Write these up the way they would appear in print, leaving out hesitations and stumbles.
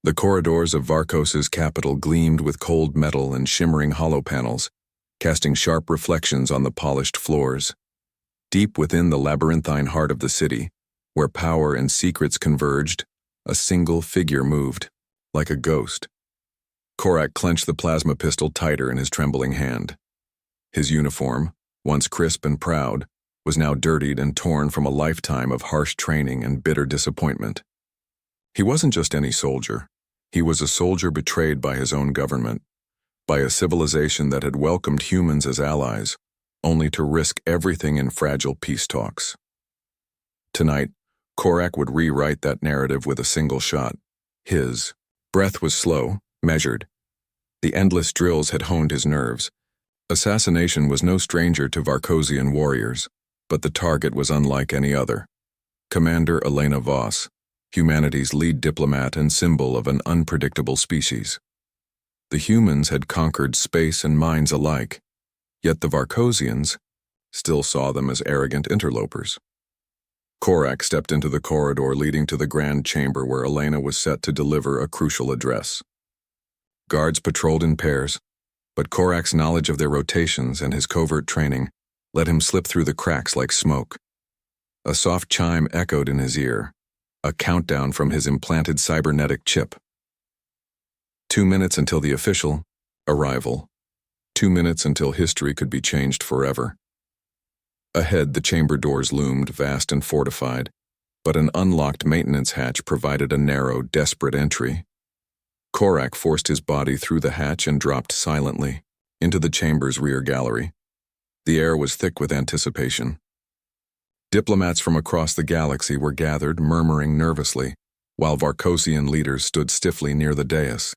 The corridors of Varkos's capital gleamed with cold metal and shimmering hollow panels, casting sharp reflections on the polished floors. Deep within the labyrinthine heart of the city, where power and secrets converged, a single figure moved, like a ghost. Korak clenched the plasma pistol tighter in his trembling hand. His uniform, once crisp and proud, was now dirtied and torn from a lifetime of harsh training and bitter disappointment. He wasn't just any soldier. He was a soldier betrayed by his own government, by a civilization that had welcomed humans as allies, only to risk everything in fragile peace talks. Tonight, Korak would rewrite that narrative with a single shot. His breath was slow, measured. The endless drills had honed his nerves. Assassination was no stranger to Varkosian warriors, but the target was unlike any other. Commander Elena Voss, humanity's lead diplomat and symbol of an unpredictable species. The humans had conquered space and minds alike, yet the Varkosians still saw them as arrogant interlopers. Korak stepped into the corridor leading to the grand chamber where Elena was set to deliver a crucial address. Guards patrolled in pairs, but Korak's knowledge of their rotations and his covert training let him slip through the cracks like smoke. A soft chime echoed in his ear, a countdown from his implanted cybernetic chip. 2 minutes until the official arrival. 2 minutes until history could be changed forever. Ahead, the chamber doors loomed, vast and fortified, but an unlocked maintenance hatch provided a narrow, desperate entry. Korak forced his body through the hatch and dropped silently into the chamber's rear gallery. The air was thick with anticipation. Diplomats from across the galaxy were gathered, murmuring nervously, while Varkosian leaders stood stiffly near the dais.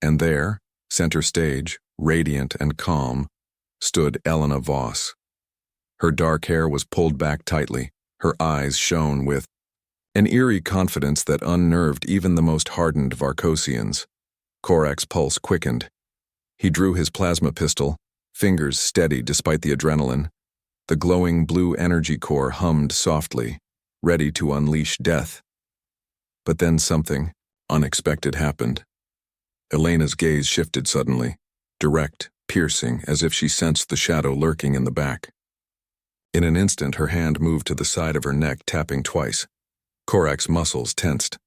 And there, center stage, radiant and calm, stood Elena Voss. Her dark hair was pulled back tightly, her eyes shone with an eerie confidence that unnerved even the most hardened Varkosians. Korak's pulse quickened. He drew his plasma pistol, fingers steady despite the adrenaline. The glowing blue energy core hummed softly, ready to unleash death. But then something unexpected happened. Elena's gaze shifted suddenly, direct, piercing, as if she sensed the shadow lurking in the back. In an instant, her hand moved to the side of her neck, tapping twice. Korak's muscles tensed.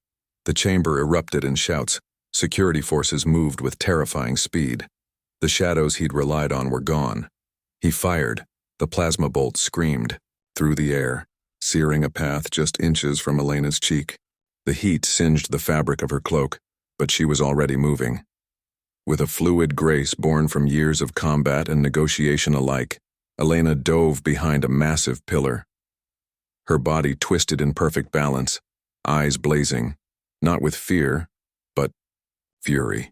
The chamber erupted in shouts. Security forces moved with terrifying speed. The shadows he'd relied on were gone. He fired. The plasma bolt screamed through the air, searing a path just inches from Elena's cheek. The heat singed the fabric of her cloak, but she was already moving. With a fluid grace born from years of combat and negotiation alike, Elena dove behind a massive pillar. Her body twisted in perfect balance, eyes blazing, not with fear, but fury.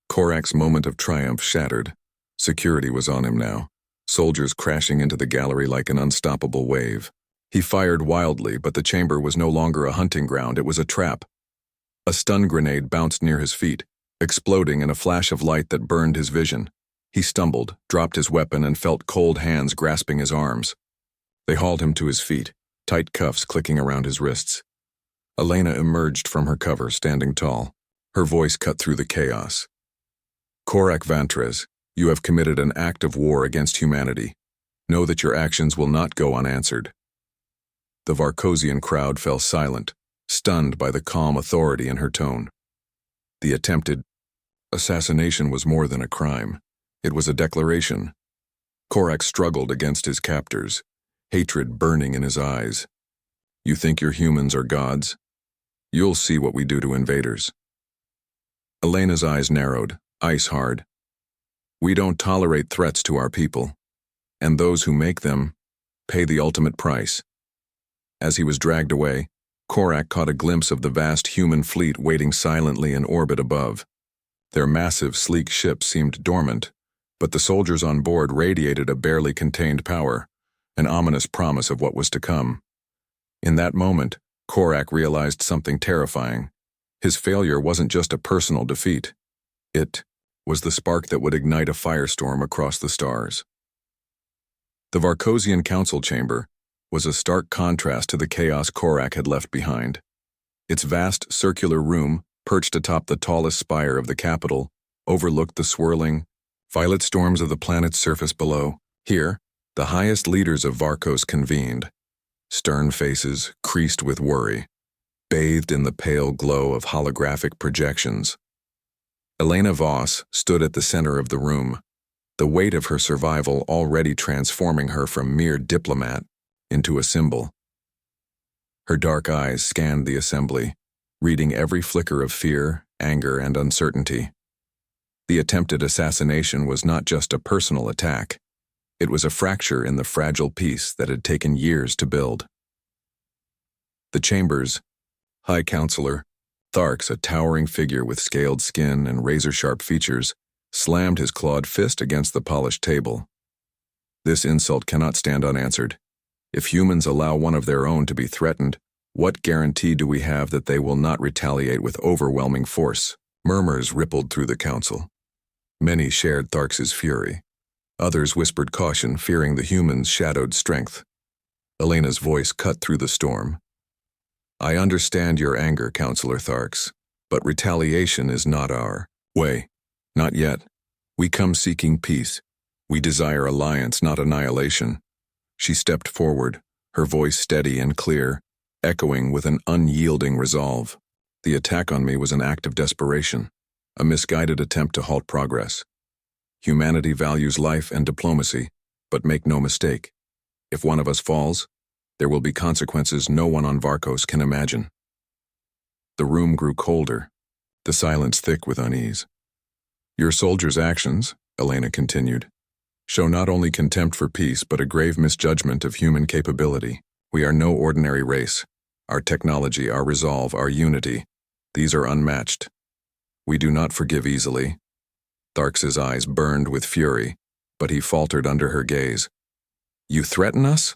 Korak's moment of triumph shattered. Security was on him now, soldiers crashing into the gallery like an unstoppable wave. He fired wildly, but the chamber was no longer a hunting ground, it was a trap. A stun grenade bounced near his feet, exploding in a flash of light that burned his vision. He stumbled, dropped his weapon, and felt cold hands grasping his arms. They hauled him to his feet, tight cuffs clicking around his wrists. Elena emerged from her cover, standing tall. Her voice cut through the chaos. Korak Vantres, you have committed an act of war against humanity. Know that your actions will not go unanswered. The Varkosian crowd fell silent, stunned by the calm authority in her tone. The attempted assassination was more than a crime. It was a declaration. Korak struggled against his captors, hatred burning in his eyes. You think your humans are gods? You'll see what we do to invaders. Elena's eyes narrowed, ice hard. We don't tolerate threats to our people, and those who make them pay the ultimate price. As he was dragged away, Korak caught a glimpse of the vast human fleet waiting silently in orbit above. Their massive, sleek ship seemed dormant, but the soldiers on board radiated a barely contained power, an ominous promise of what was to come. In that moment, Korak realized something terrifying. His failure wasn't just a personal defeat. It was the spark that would ignite a firestorm across the stars. The Varkosian council chamber was a stark contrast to the chaos Korak had left behind. Its vast circular room, perched atop the tallest spire of the capital, overlooked the swirling, violet storms of the planet's surface below. Here, the highest leaders of Varkos convened, stern faces creased with worry, bathed in the pale glow of holographic projections. Elena Voss stood at the center of the room, the weight of her survival already transforming her from mere diplomat into a symbol. Her dark eyes scanned the assembly, reading every flicker of fear, anger, and uncertainty. The attempted assassination was not just a personal attack. It was a fracture in the fragile peace that had taken years to build. The Chamber's High Counselor, Tharks, a towering figure with scaled skin and razor-sharp features, slammed his clawed fist against the polished table. This insult cannot stand unanswered. If humans allow one of their own to be threatened, what guarantee do we have that they will not retaliate with overwhelming force? Murmurs rippled through the council. Many shared Tharks's fury. Others whispered caution, fearing the humans' shadowed strength. Elena's voice cut through the storm. I understand your anger, Counselor Tharks, but retaliation is not our way. Not yet. We come seeking peace. We desire alliance, not annihilation. She stepped forward, her voice steady and clear, echoing with an unyielding resolve. The attack on me was an act of desperation, a misguided attempt to halt progress. Humanity values life and diplomacy, but make no mistake. If one of us falls, there will be consequences no one on Varkos can imagine. The room grew colder, the silence thick with unease. Your soldiers' actions, Elena continued, show not only contempt for peace but a grave misjudgment of human capability. We are no ordinary race. Our technology, our resolve, our unity, these are unmatched. We do not forgive easily. Tharks's eyes burned with fury, but he faltered under her gaze. You threaten us?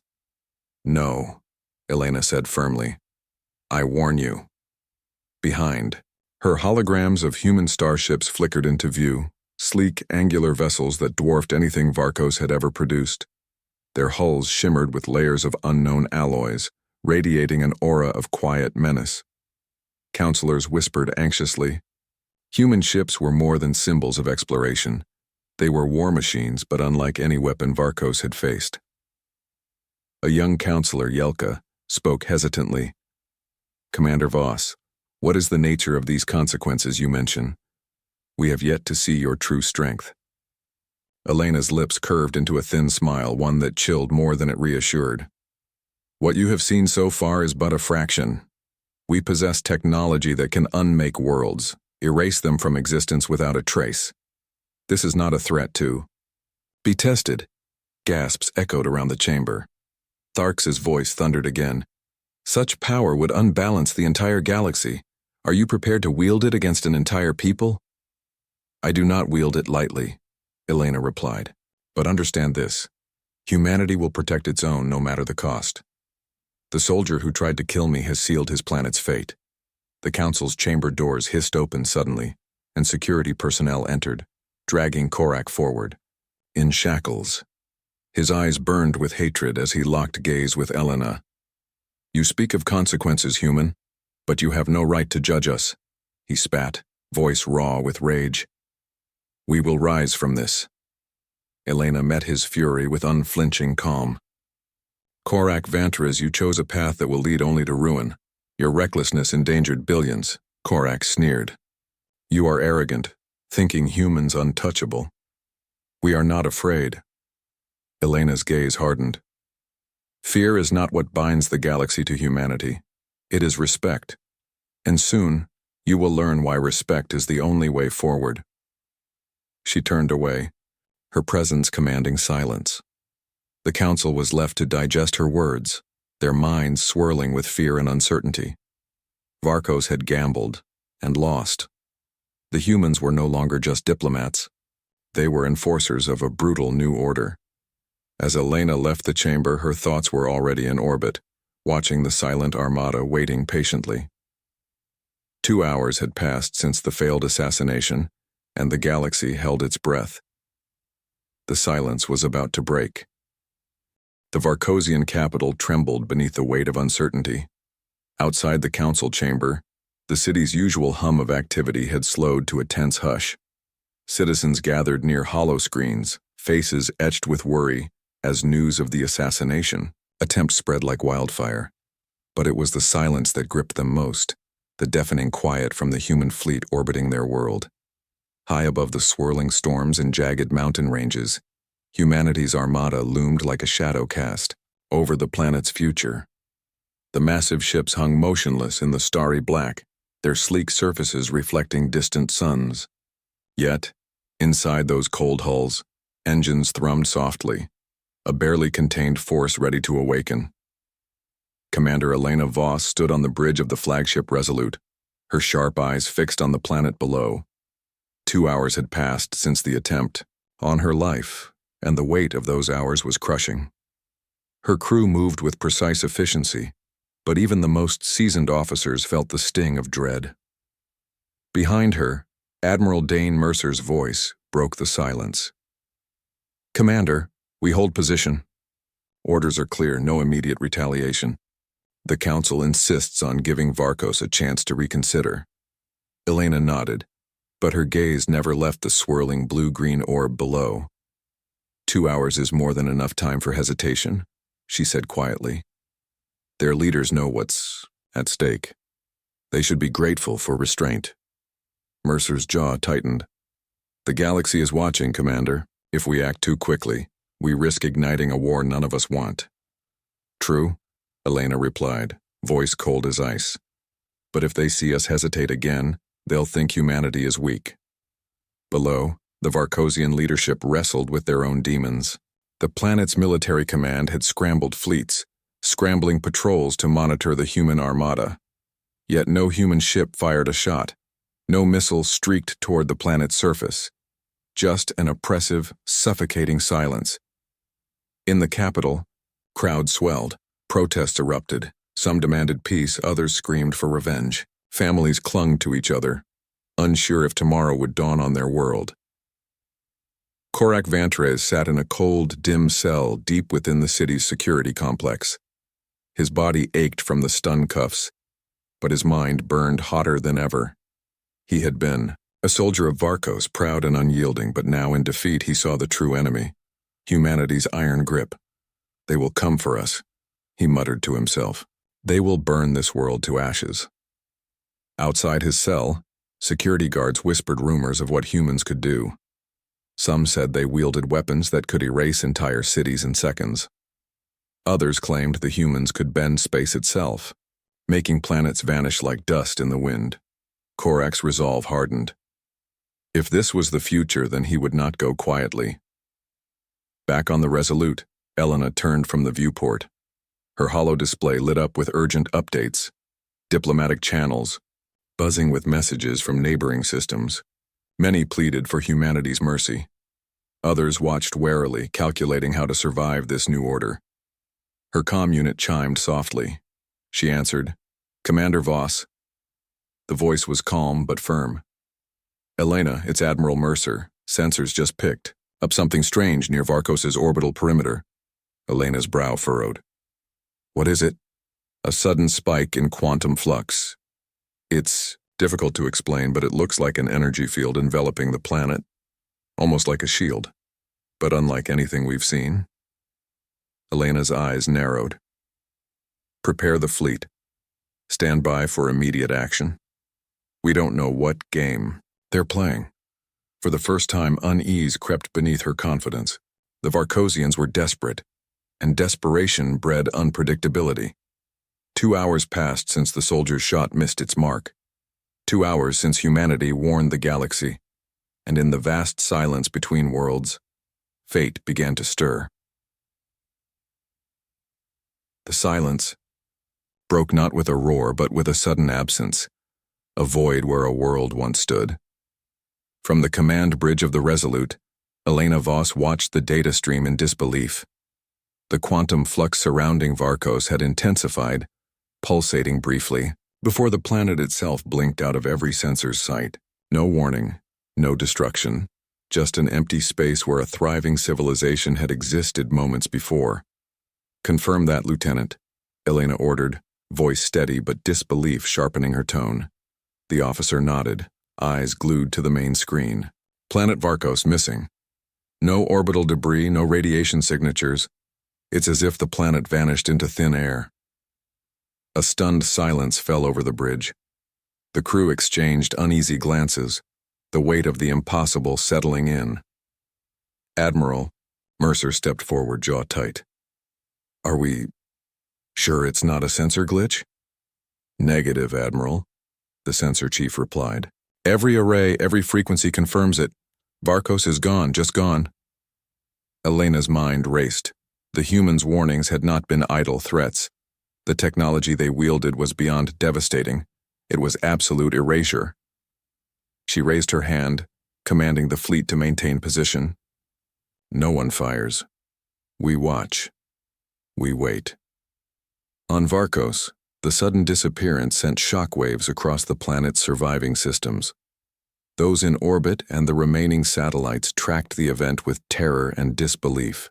No, Elena said firmly. I warn you. Behind, her holograms of human starships flickered into view, sleek, angular vessels that dwarfed anything Varkos had ever produced. Their hulls shimmered with layers of unknown alloys, radiating an aura of quiet menace. Counselors whispered anxiously. Human ships were more than symbols of exploration. They were war machines, but unlike any weapon Varkos had faced. A young counselor, Yelka, spoke hesitantly. Commander Voss, what is the nature of these consequences you mention? We have yet to see your true strength. Elena's lips curved into a thin smile, one that chilled more than it reassured. What you have seen so far is but a fraction. We possess technology that can unmake worlds, erase them from existence without a trace. This is not a threat to be tested. Gasps echoed around the chamber. Tharks's voice thundered again. Such power would unbalance the entire galaxy. Are you prepared to wield it against an entire people? I do not wield it lightly, Elena replied. But understand this. Humanity will protect its own no matter the cost. The soldier who tried to kill me has sealed his planet's fate. The council's chamber doors hissed open suddenly, and security personnel entered, dragging Korak forward, in shackles. His eyes burned with hatred as he locked gaze with Elena. You speak of consequences, human, but you have no right to judge us, he spat, voice raw with rage. We will rise from this. Elena met his fury with unflinching calm. Korak Vantras, you chose a path that will lead only to ruin. Your recklessness endangered billions, Korak sneered. You are arrogant, thinking humans untouchable. We are not afraid. Elena's gaze hardened. Fear is not what binds the galaxy to humanity. It is respect. And soon, you will learn why respect is the only way forward. She turned away, her presence commanding silence. The council was left to digest her words, their minds swirling with fear and uncertainty. Varkos had gambled and lost. The humans were no longer just diplomats. They were enforcers of a brutal new order. As Elena left the chamber, her thoughts were already in orbit, watching the silent armada waiting patiently. 2 hours had passed since the failed assassination, and the galaxy held its breath. The silence was about to break. The Varkosian capital trembled beneath the weight of uncertainty. Outside the council chamber, The city's usual hum of activity had slowed to a tense hush. Citizens gathered near holoscreens, faces etched with worry, as news of the assassination attempt spread like wildfire. But it was the silence that gripped them most, the deafening quiet from the human fleet orbiting their world. High above the swirling storms and jagged mountain ranges, humanity's armada loomed like a shadow cast over the planet's future. The massive ships hung motionless in the starry black, their sleek surfaces reflecting distant suns. Yet, inside those cold hulls, engines thrummed softly, a barely contained force ready to awaken. Commander Elena Voss stood on the bridge of the flagship Resolute, her sharp eyes fixed on the planet below. 2 hours had passed since the attempt on her life, and the weight of those hours was crushing. Her crew moved with precise efficiency, but even the most seasoned officers felt the sting of dread. Behind her, Admiral Dane Mercer's voice broke the silence. "Commander, we hold position. Orders are clear, no immediate retaliation. The Council insists on giving Varkos a chance to reconsider." Elena nodded, but her gaze never left the swirling blue-green orb below. 2 hours is more than enough time for hesitation, she said quietly. Their leaders know what's at stake. They should be grateful for restraint. Mercer's jaw tightened. "The galaxy is watching, Commander. If we act too quickly, we risk igniting a war none of us want." "True," Elena replied, voice cold as ice. "But if they see us hesitate again, they'll think humanity is weak." Below, the Varkosian leadership wrestled with their own demons. The planet's military command had scrambled fleets, scrambling patrols to monitor the human armada. Yet no human ship fired a shot. No missile streaked toward the planet's surface. Just an oppressive, suffocating silence. In the capital, crowds swelled. Protests erupted. Some demanded peace, others screamed for revenge. Families clung to each other, unsure if tomorrow would dawn on their world. Korak Vantrez sat in a cold, dim cell deep within the city's security complex. His body ached from the stun cuffs, but his mind burned hotter than ever. He had been a soldier of Varkos, proud and unyielding, but now in defeat he saw the true enemy, humanity's iron grip. "They will come for us," he muttered to himself. "They will burn this world to ashes." Outside his cell, security guards whispered rumors of what humans could do. Some said they wielded weapons that could erase entire cities in seconds. Others claimed the humans could bend space itself, making planets vanish like dust in the wind. Korak's resolve hardened. If this was the future, then he would not go quietly. Back on the Resolute, Elena turned from the viewport. Her holo display lit up with urgent updates, diplomatic channels, buzzing with messages from neighboring systems. Many pleaded for humanity's mercy. Others watched warily, calculating how to survive this new order. Her comm unit chimed softly. She answered, "Commander Voss." The voice was calm but firm. "Elena, it's Admiral Mercer. Sensors just picked up something strange near Varkos's orbital perimeter." Elena's brow furrowed. "What is it?" "A sudden spike in quantum flux. It's difficult to explain, but it looks like an energy field enveloping the planet, almost like a shield, but unlike anything we've seen." Elena's eyes narrowed. "Prepare the fleet. Stand by for immediate action. We don't know what game they're playing." For the first time, unease crept beneath her confidence. The Varkosians were desperate, and desperation bred unpredictability. 2 hours passed since the soldier's shot missed its mark. 2 hours since humanity warned the galaxy, and in the vast silence between worlds, fate began to stir. The silence broke not with a roar but with a sudden absence, a void where a world once stood. From the command bridge of the Resolute, Elena Voss watched the data stream in disbelief. The quantum flux surrounding Varkos had intensified, pulsating briefly, before the planet itself blinked out of every sensor's sight. No warning, no destruction, just an empty space where a thriving civilization had existed moments before. "Confirm that, Lieutenant," Elena ordered, voice steady but disbelief sharpening her tone. The officer nodded, eyes glued to the main screen. Planet Varkos missing. No orbital debris, no radiation signatures. It's as if the planet vanished into thin air. A stunned silence fell over the bridge. The crew exchanged uneasy glances, the weight of the impossible settling in. Admiral, Mercer stepped forward, jaw tight. Are we sure it's not a sensor glitch? Negative, Admiral, the sensor chief replied. Every array, every frequency confirms it. Varkos is gone, just gone. Elena's mind raced. The humans' warnings had not been idle threats. The technology they wielded was beyond devastating. It was absolute erasure. She raised her hand, commanding the fleet to maintain position. No one fires. We watch. We wait. On Varkos, the sudden disappearance sent shockwaves across the planet's surviving systems. Those in orbit and the remaining satellites tracked the event with terror and disbelief.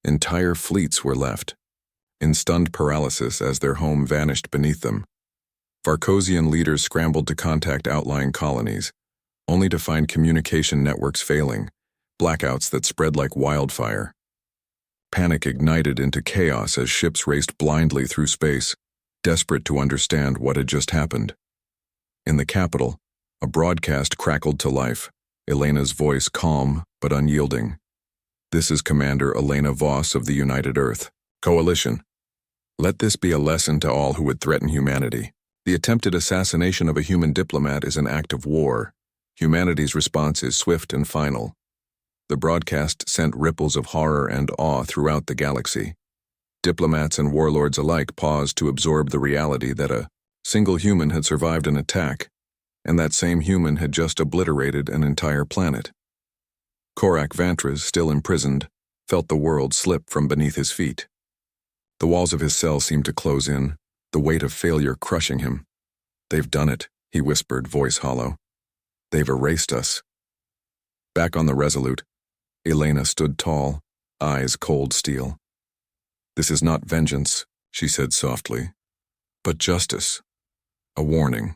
Entire fleets were left, in stunned paralysis as their home vanished beneath them. Varkosian leaders scrambled to contact outlying colonies, only to find communication networks failing, blackouts that spread like wildfire. Panic ignited into chaos as ships raced blindly through space, desperate to understand what had just happened. In the capital, a broadcast crackled to life, Elena's voice calm but unyielding. This is Commander Elena Voss of the United Earth Coalition. Let this be a lesson to all who would threaten humanity. The attempted assassination of a human diplomat is an act of war. Humanity's response is swift and final. The broadcast sent ripples of horror and awe throughout the galaxy. Diplomats and warlords alike paused to absorb the reality that a single human had survived an attack, and that same human had just obliterated an entire planet. Korak Vantras, still imprisoned, felt the world slip from beneath his feet. The walls of his cell seemed to close in, the weight of failure crushing him. They've done it, he whispered, voice hollow. They've erased us. Back on the Resolute, Elena stood tall, eyes cold steel. This is not vengeance, she said softly, but justice. A warning.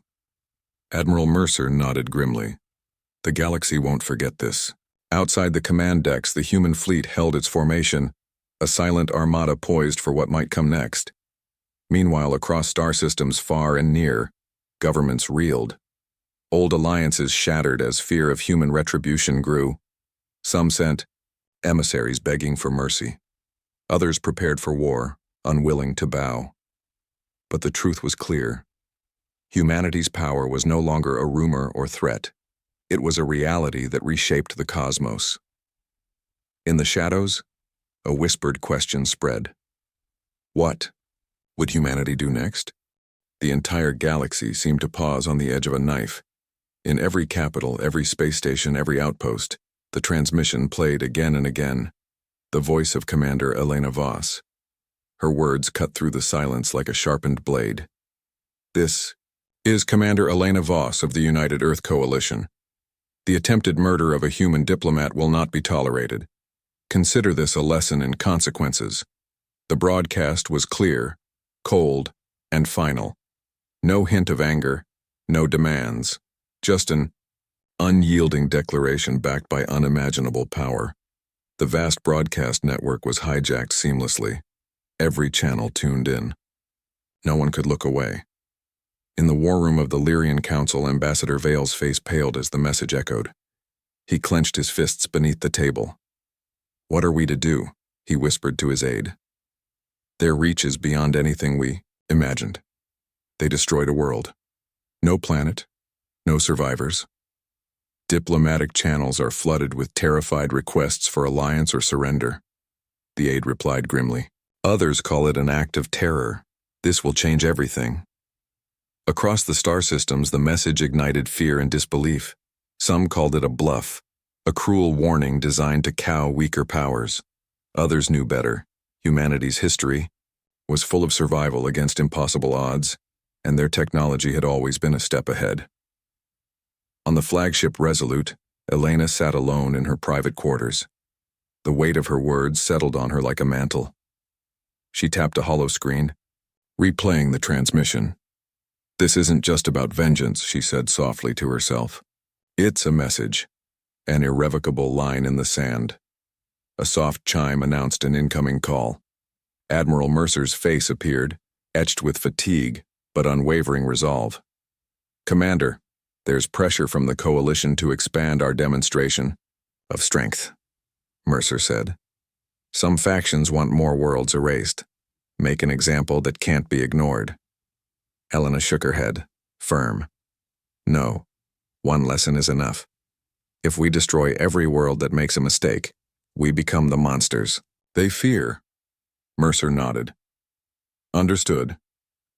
Admiral Mercer nodded grimly. The galaxy won't forget this. Outside the command decks, the human fleet held its formation, a silent armada poised for what might come next. Meanwhile, across star systems far and near, governments reeled. Old alliances shattered as fear of human retribution grew. Some sent emissaries begging for mercy. Others prepared for war, unwilling to bow. But the truth was clear. Humanity's power was no longer a rumor or threat. It was a reality that reshaped the cosmos. In the shadows, a whispered question spread. What would humanity do next? The entire galaxy seemed to pause on the edge of a knife. In every capital, every space station, every outpost, the transmission played again and again, the voice of Commander Elena Voss. Her words cut through the silence like a sharpened blade. This is Commander Elena Voss of the United Earth Coalition. The attempted murder of a human diplomat will not be tolerated. Consider this a lesson in consequences. The broadcast was clear, cold, and final. No hint of anger, no demands, just an unyielding declaration backed by unimaginable power. The vast broadcast network was hijacked seamlessly. Every channel tuned in. No one could look away. In the war room of the Lyrian Council, Ambassador Vale's face paled as the message echoed. He clenched his fists beneath the table. What are we to do? He whispered to his aide. Their reach is beyond anything we imagined. They destroyed a world. No planet, no survivors. Diplomatic channels are flooded with terrified requests for alliance or surrender. The aide replied grimly. Others call it an act of terror. This will change everything. Across the star systems, the message ignited fear and disbelief. Some called it a bluff, a cruel warning designed to cow weaker powers. Others knew better. Humanity's history was full of survival against impossible odds, and their technology had always been a step ahead. On the flagship Resolute, Elena sat alone in her private quarters. The weight of her words settled on her like a mantle. She tapped a hollow screen, replaying the transmission. This isn't just about vengeance, she said softly to herself. It's a message, an irrevocable line in the sand. A soft chime announced an incoming call. Admiral Mercer's face appeared, etched with fatigue but unwavering resolve. Commander, there's pressure from the Coalition to expand our demonstration of strength, Mercer said. Some factions want more worlds erased. Make an example that can't be ignored. Helena shook her head, firm. No, one lesson is enough. If we destroy every world that makes a mistake, we become the monsters they fear. Mercer nodded. Understood.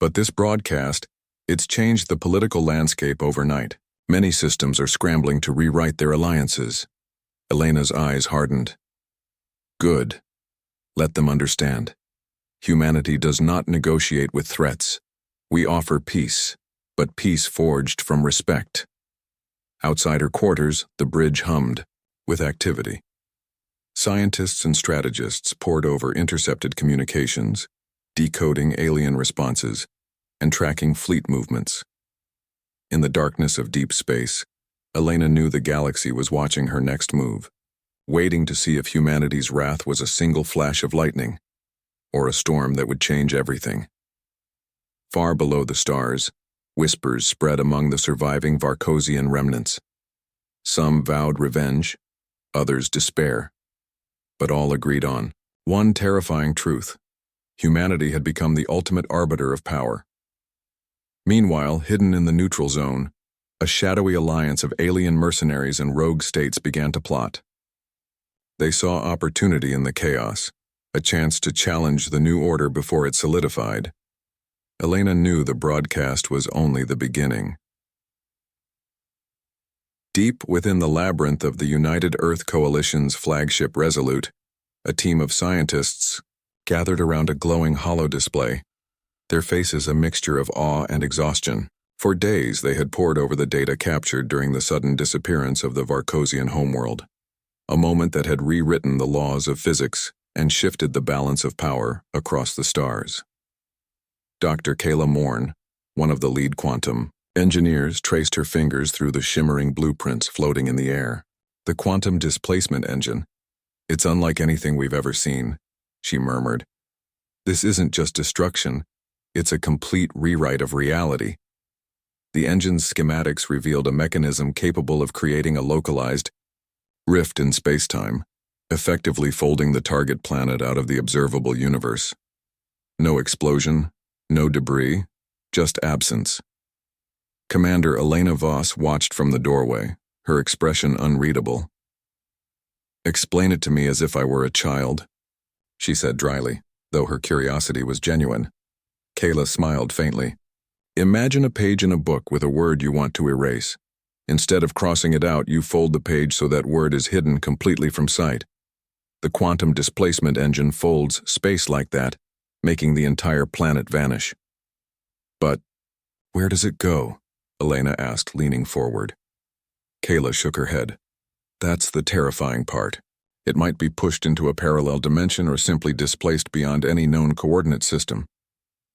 But this broadcast, it's changed the political landscape overnight. Many systems are scrambling to rewrite their alliances. Elena's eyes hardened. Good. Let them understand. Humanity does not negotiate with threats. We offer peace, but peace forged from respect. Outside her quarters, the bridge hummed with activity. Scientists and strategists pored over intercepted communications, decoding alien responses, and tracking fleet movements. In the darkness of deep space, Elena knew the galaxy was watching her next move, waiting to see if humanity's wrath was a single flash of lightning, or a storm that would change everything. Far below the stars, whispers spread among the surviving Varkosian remnants. Some vowed revenge, others despair. But all agreed on one terrifying truth. Humanity had become the ultimate arbiter of power. Meanwhile, hidden in the neutral zone, a shadowy alliance of alien mercenaries and rogue states began to plot. They saw opportunity in the chaos, a chance to challenge the new order before it solidified. Elena knew the broadcast was only the beginning. Deep within the labyrinth of the United Earth Coalition's flagship Resolute, a team of scientists gathered around a glowing holodisplay, their faces a mixture of awe and exhaustion. For days they had pored over the data captured during the sudden disappearance of the Varkosian homeworld, a moment that had rewritten the laws of physics and shifted the balance of power across the stars. Dr. Kayla Morn, one of the lead quantum engineers, traced her fingers through the shimmering blueprints floating in the air. The quantum displacement engine. It's unlike anything we've ever seen, she murmured. This isn't just destruction, it's a complete rewrite of reality. The engine's schematics revealed a mechanism capable of creating a localized rift in spacetime, effectively folding the target planet out of the observable universe. No explosion, no debris, just absence. Commander Elena Voss watched from the doorway, her expression unreadable. Explain it to me as if I were a child, she said dryly, though her curiosity was genuine. Kayla smiled faintly. Imagine a page in a book with a word you want to erase. Instead of crossing it out, you fold the page so that word is hidden completely from sight. The quantum displacement engine folds space like that, making the entire planet vanish. But where does it go? Elena asked, leaning forward. Kayla shook her head. That's the terrifying part. It might be pushed into a parallel dimension or simply displaced beyond any known coordinate system.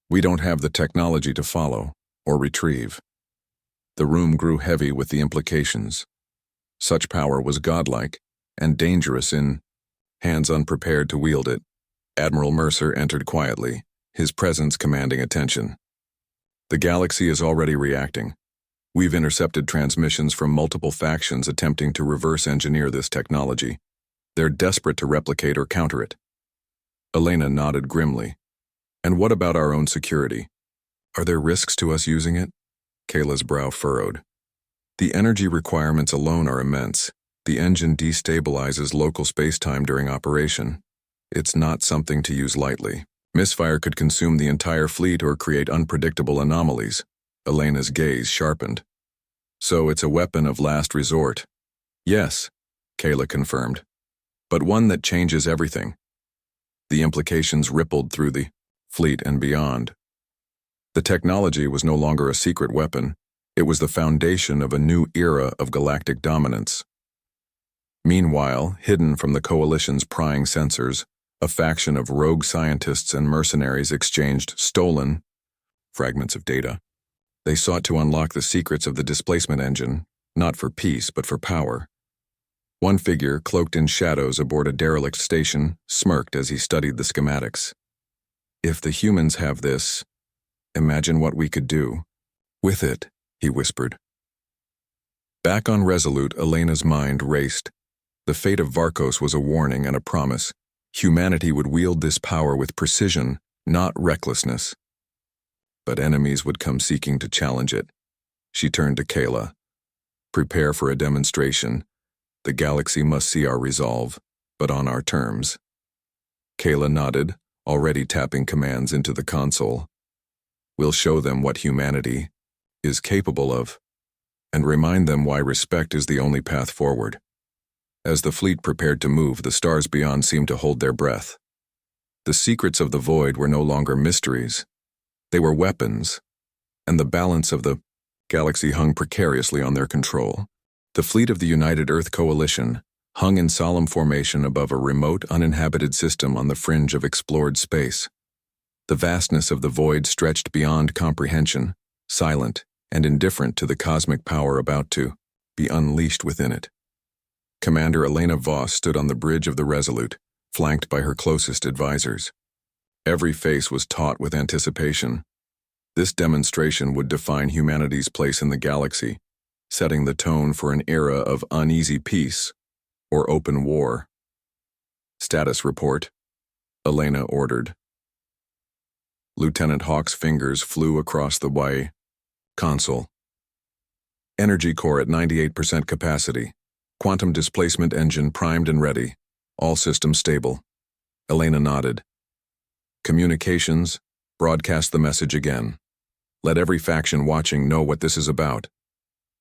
We don't have the technology to follow or retrieve. The room grew heavy with the implications. Such power was godlike and dangerous in hands unprepared to wield it. Admiral Mercer entered quietly, his presence commanding attention. The galaxy is already reacting. We've intercepted transmissions from multiple factions attempting to reverse engineer this technology. They're desperate to replicate or counter it. Elena nodded grimly. And what about our own security? Are there risks to us using it? Kayla's brow furrowed. The energy requirements alone are immense. The engine destabilizes local spacetime during operation. It's not something to use lightly. Misfire could consume the entire fleet or create unpredictable anomalies. Elena's gaze sharpened. So it's a weapon of last resort. Yes, Kayla confirmed. But one that changes everything. The implications rippled through the fleet and beyond. The technology was no longer a secret weapon. It was the foundation of a new era of galactic dominance. Meanwhile, hidden from the Coalition's prying sensors, a faction of rogue scientists and mercenaries exchanged stolen fragments of data. They sought to unlock the secrets of the displacement engine, not for peace but for power. One figure, cloaked in shadows aboard a derelict station, smirked as he studied the schematics. If the humans have this, imagine what we could do. With it, he whispered. Back on Resolute, Elena's mind raced. The fate of Varkos was a warning and a promise. Humanity would wield this power with precision, not recklessness. But enemies would come seeking to challenge it. She turned to Kayla. Prepare for a demonstration. The galaxy must see our resolve, but on our terms. Kayla nodded, already tapping commands into the console. We'll show them what humanity is capable of, and remind them why respect is the only path forward. As the fleet prepared to move, the stars beyond seemed to hold their breath. The secrets of the void were no longer mysteries. They were weapons, and the balance of the galaxy hung precariously on their control. The fleet of the United Earth Coalition hung in solemn formation above a remote, uninhabited system on the fringe of explored space. The vastness of the void stretched beyond comprehension, silent and indifferent to the cosmic power about to be unleashed within it. Commander Elena Voss stood on the bridge of the Resolute, flanked by her closest advisors. Every face was taut with anticipation. This demonstration would define humanity's place in the galaxy, setting the tone for an era of uneasy peace or open war. Status report, Elena ordered. Lieutenant Hawk's fingers flew across the Y console. Energy core at 98% capacity. Quantum displacement engine primed and ready. All systems stable. Elena nodded. Communications, broadcast the message again. Let every faction watching know what this is about.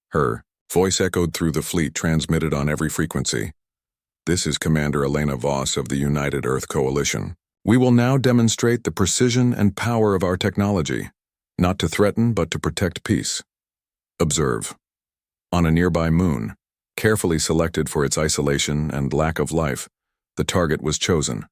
Her voice echoed through the fleet, transmitted on every frequency. This is Commander Elena Voss of the United Earth Coalition. We will now demonstrate the precision and power of our technology, not to threaten but to protect peace. Observe. On a nearby moon, carefully selected for its isolation and lack of life, the target was chosen.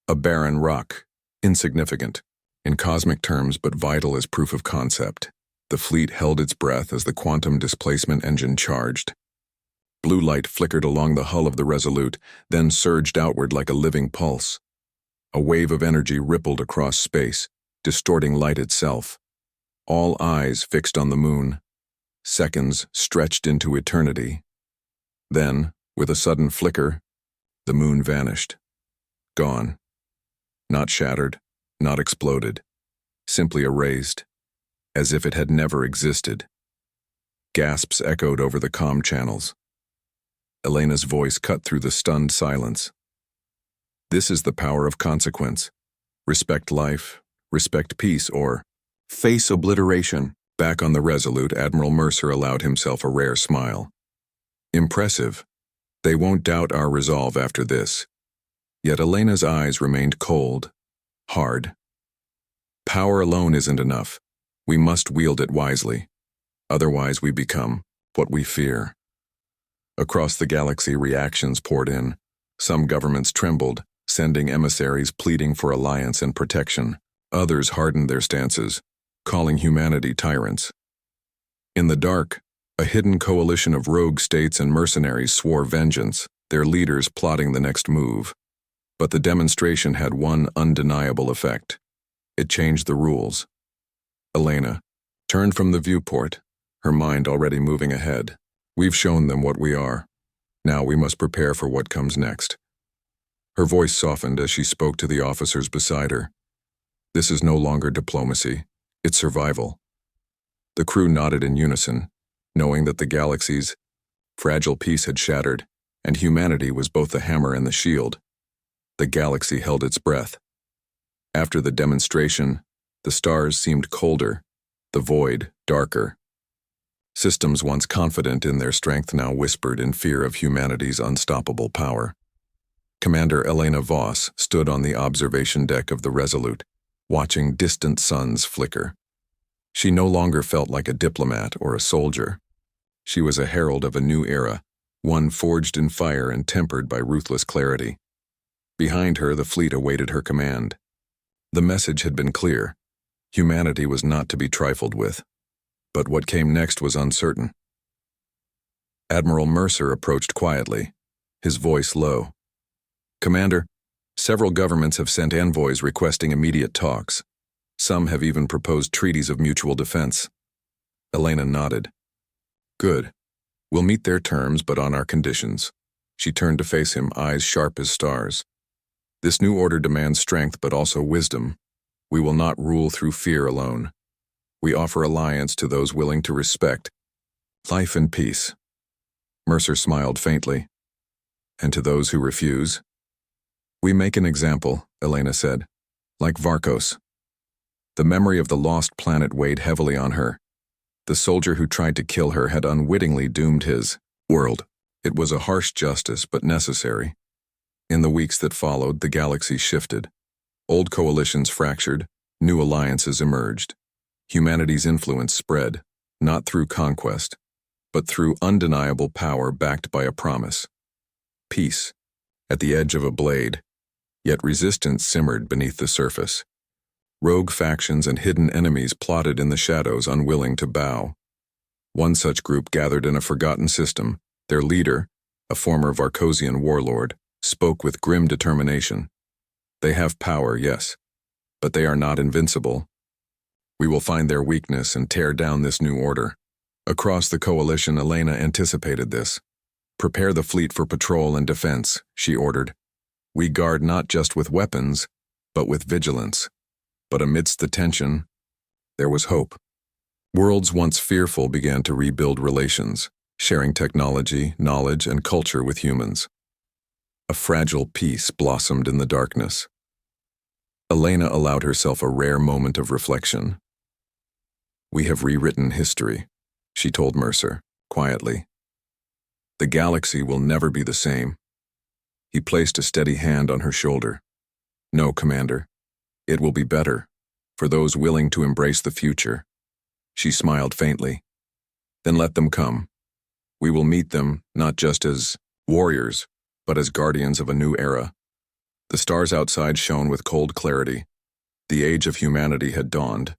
A barren rock, insignificant in cosmic terms but vital as proof of concept. The fleet held its breath as the quantum displacement engine charged. Blue light flickered along the hull of the Resolute, then surged outward like a living pulse. A wave of energy rippled across space, distorting light itself. All eyes fixed on the moon. Seconds stretched into eternity. Then, with a sudden flicker, the moon vanished. Gone. Not shattered, not exploded, simply erased, as if it had never existed. Gasps echoed over the comm channels. Elena's voice cut through the stunned silence. This is the power of consequence. Respect life, respect peace, or face obliteration. Back on the Resolute, Admiral Mercer allowed himself a rare smile. Impressive. They won't doubt our resolve after this. Yet Elena's eyes remained cold, hard. Power alone isn't enough. We must wield it wisely. Otherwise we become what we fear. Across the galaxy, reactions poured in. Some governments trembled, sending emissaries pleading for alliance and protection. Others hardened their stances, calling humanity tyrants. In the dark, a hidden coalition of rogue states and mercenaries swore vengeance, their leaders plotting the next move. But the demonstration had one undeniable effect. It changed the rules. Elena turned from the viewport, her mind already moving ahead. We've shown them what we are. Now we must prepare for what comes next. Her voice softened as she spoke to the officers beside her. This is no longer diplomacy, it's survival. The crew nodded in unison, knowing that the galaxy's fragile peace had shattered, and humanity was both the hammer and the shield. The galaxy held its breath. After the demonstration, the stars seemed colder, the void darker. Systems once confident in their strength now whispered in fear of humanity's unstoppable power. Commander Elena Voss stood on the observation deck of the Resolute, watching distant suns flicker. She no longer felt like a diplomat or a soldier. She was a herald of a new era, one forged in fire and tempered by ruthless clarity. Behind her, the fleet awaited her command. The message had been clear. Humanity was not to be trifled with. But what came next was uncertain. Admiral Mercer approached quietly, his voice low. "Commander, several governments have sent envoys requesting immediate talks. Some have even proposed treaties of mutual defense." Elena nodded. "Good. We'll meet their terms, but on our conditions." She turned to face him, eyes sharp as stars. "This new order demands strength, but also wisdom. We will not rule through fear alone. We offer alliance to those willing to respect life and peace." Mercer smiled faintly. "And to those who refuse?" "We make an example," Elena said, "like Varkos." The memory of the lost planet weighed heavily on her. The soldier who tried to kill her had unwittingly doomed his world. It was a harsh justice, but necessary. In the weeks that followed, the galaxy shifted. Old coalitions fractured, new alliances emerged. Humanity's influence spread, not through conquest, but through undeniable power backed by a promise. Peace, at the edge of a blade, yet resistance simmered beneath the surface. Rogue factions and hidden enemies plotted in the shadows, unwilling to bow. One such group gathered in a forgotten system. Their leader, a former Varkosian warlord, spoke with grim determination. "They have power, yes, but they are not invincible. We will find their weakness and tear down this new order." Across the coalition, Elena anticipated this. "Prepare the fleet for patrol and defense," she ordered. "We guard not just with weapons, but with vigilance." But amidst the tension, there was hope. Worlds once fearful began to rebuild relations, sharing technology, knowledge, and culture with humans. A fragile peace blossomed in the darkness. Elena allowed herself a rare moment of reflection. "We have rewritten history," she told Mercer, quietly. "The galaxy will never be the same." He placed a steady hand on her shoulder. "No, Commander. It will be better, for those willing to embrace the future." She smiled faintly. "Then let them come. We will meet them not just as warriors, but as guardians of a new era." The stars outside shone with cold clarity. The age of humanity had dawned.